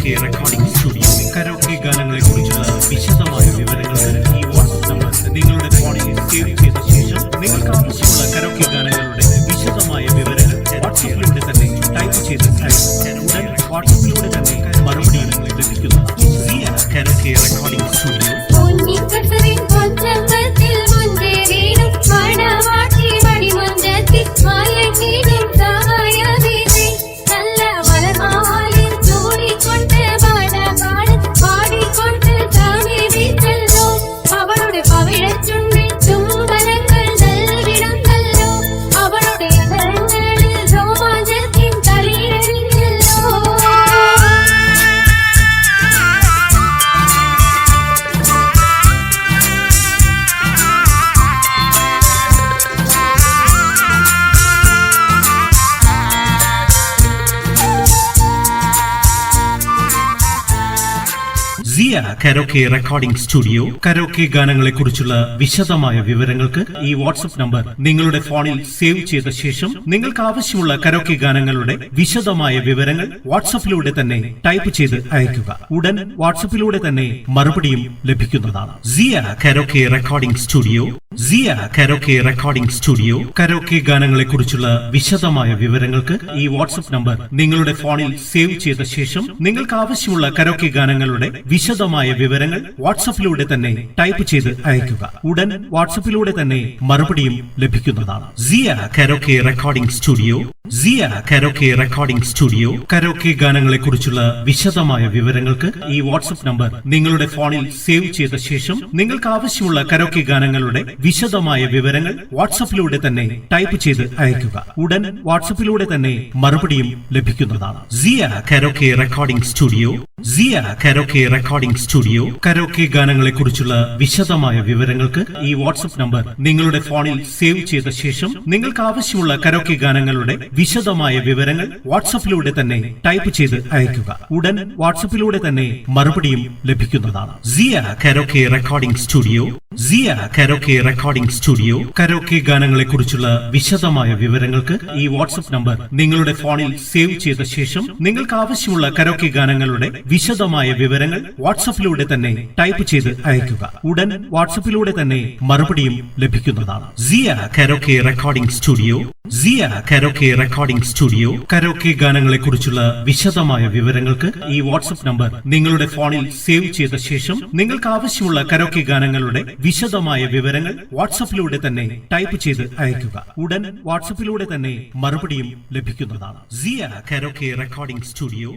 Karaoke recording studio karaoke ഗാനങ്ങളെ കുറിച്ചുള്ള വിശദമായ വിവരങ്ങൾക്ക് ഈ വാട്സ്ആപ്പ് നമ്പർ നിങ്ങളുടെ ഫോണിൽ സേവ് ചെയ്ത ശേഷം നിങ്ങൾക്ക് ആവശ്യമുള്ള കരോക്കെ ഗാനങ്ങളുടെ വിശദമായ വിവരങ്ങൾ വാട്സ്ആപ്പിലൂടെ തന്നെ ടൈപ്പ് ചെയ്ത് ഉടൻ വാട്സ്ആപ്പിലൂടെ തന്നെ മറുപടിയും ലഭിക്കുന്നു. Karaoke recording studio karaoke recording studio karaoke ഗാനങ്ങളെ കുറിച്ചുള്ള വിശദമായ വിവരങ്ങൾക്ക് ഈ വാട്സ്ആപ്പ് നമ്പർ നിങ്ങളുടെ ഫോണിൽ സേവ് ചെയ്ത ശേഷം നിങ്ങൾക്ക് ആവശ്യമുള്ള കരോക്കെ ഗാനങ്ങളുടെ വിശദമായ വിവരങ്ങൾ വാട്സ്ആപ്പിലൂടെ തന്നെ ടൈപ്പ് ചെയ്ത് അയയ്ക്കുക. ഉടൻ വാട്സ്ആപ്പിലൂടെ തന്നെ മറുപടിയും ലഭിക്കുന്നതാണ്. Karaoke recording studio karaoke recording studio karaoke ഗാനങ്ങളെ കുറിച്ചുള്ള വിശദമായ വിവരങ്ങൾക്ക് ഈ വാട്സ്ആപ്പ് നമ്പർ നിങ്ങളുടെ ഫോണിൽ സേവ് ചെയ്ത ശേഷം നിങ്ങൾക്ക് ആവശ്യമുള്ള കരോക്കെ ഗാനങ്ങളുടെ വിശദമായ വിവരങ്ങൾ വാട്സ്ആപ്പിലൂടെ തന്നെ ടൈപ്പ് ചെയ്ത് അയയ്ക്കുക. ഉടൻ വാട്സ്ആപ്പിലൂടെ തന്നെ മറുപടിയും ലഭിക്കുന്നതാണ്. Karaoke recording studio karaoke recording studio karaoke ഗാനങ്ങളെ കുറിച്ചുള്ള വിശദമായ വിവരങ്ങൾക്ക് ഈ വാട്സ്ആപ്പ് നമ്പർ നിങ്ങളുടെ ഫോണിൽ സേവ് ചെയ്ത ശേഷം നിങ്ങൾക്ക് ആവശ്യമുള്ള കരോക്കെ ഗാനങ്ങളുടെ വിശദമായ വിവരങ്ങൾ വാട്സ്ആപ്പിലൂടെ തന്നെ ടൈപ്പ് ചെയ്ത് അയയ്ക്കുക. ഉടൻ വാട്സ്ആപ്പിലൂടെ തന്നെ മറുപടിയും ലഭിക്കുന്നതാണ്. Karaoke recording studio karaoke recording studio karaoke ഗാനങ്ങളെ കുറിച്ചുള്ള വിശദമായ വിവരങ്ങൾക്ക് ഈ വാട്സ്ആപ്പ് നമ്പർ നിങ്ങളുടെ ഫോണിൽ സേവ് ചെയ്ത ശേഷം നിങ്ങൾക്ക് ആവശ്യമുള്ള കരോക്കെ ഗാനങ്ങളുടെ വിശദമായ വിവരങ്ങൾ വാട്സ്ആപ്പിലൂടെ തന്നെ ടൈപ്പ് ചെയ്ത് അയയ്ക്കുക. ഉടൻ വാട്സ്ആപ്പിലൂടെ തന്നെ മറുപടിയും ലഭിക്കുന്നതാണ്. Karaoke recording studio karaoke recording studio karaoke ഗാനങ്ങളെ കുറിച്ചുള്ള വിശദമായ വിവരങ്ങൾക്ക് ഈ വാട്സ്ആപ്പ് നമ്പർ നിങ്ങളുടെ ഫോണിൽ സേവ് ചെയ്ത ശേഷം നിങ്ങൾക്ക് ആവശ്യമുള്ള കരോക്കെ ഗാനങ്ങളുടെ വിശദമായ വിവരങ്ങൾ വാട്സ്ആപ്പിലൂടെ തന്നെ ടൈപ്പ് ചെയ്ത് അയയ്ക്കുക. ഉടൻ വാട്സ്ആപ്പിലൂടെ തന്നെ മറുപടിയും ലഭിക്കുന്നതാണ്. Karaoke recording studio karaoke recording studio karaoke ഗാനങ്ങളെ കുറിച്ചുള്ള വിശദമായ വിവരങ്ങൾക്ക് ഈ വാട്സ്ആപ്പ് നമ്പർ നിങ്ങളുടെ ഫോണിൽ സേവ് ചെയ്ത ശേഷം നിങ്ങൾക്ക് ആവശ്യമുള്ള കരോക്കെ ഗാനങ്ങളുടെ വിശദമായ വിവരങ്ങൾ വാട്സ്ആപ്പിലൂടെ തന്നെ ടൈപ്പ് ചെയ്ത് അയയ്ക്കുക. ഉടൻ വാട്സ്ആപ്പിലൂടെ തന്നെ മറുപടിയും ലഭിക്കുന്നതാണ്. Karaoke recording studio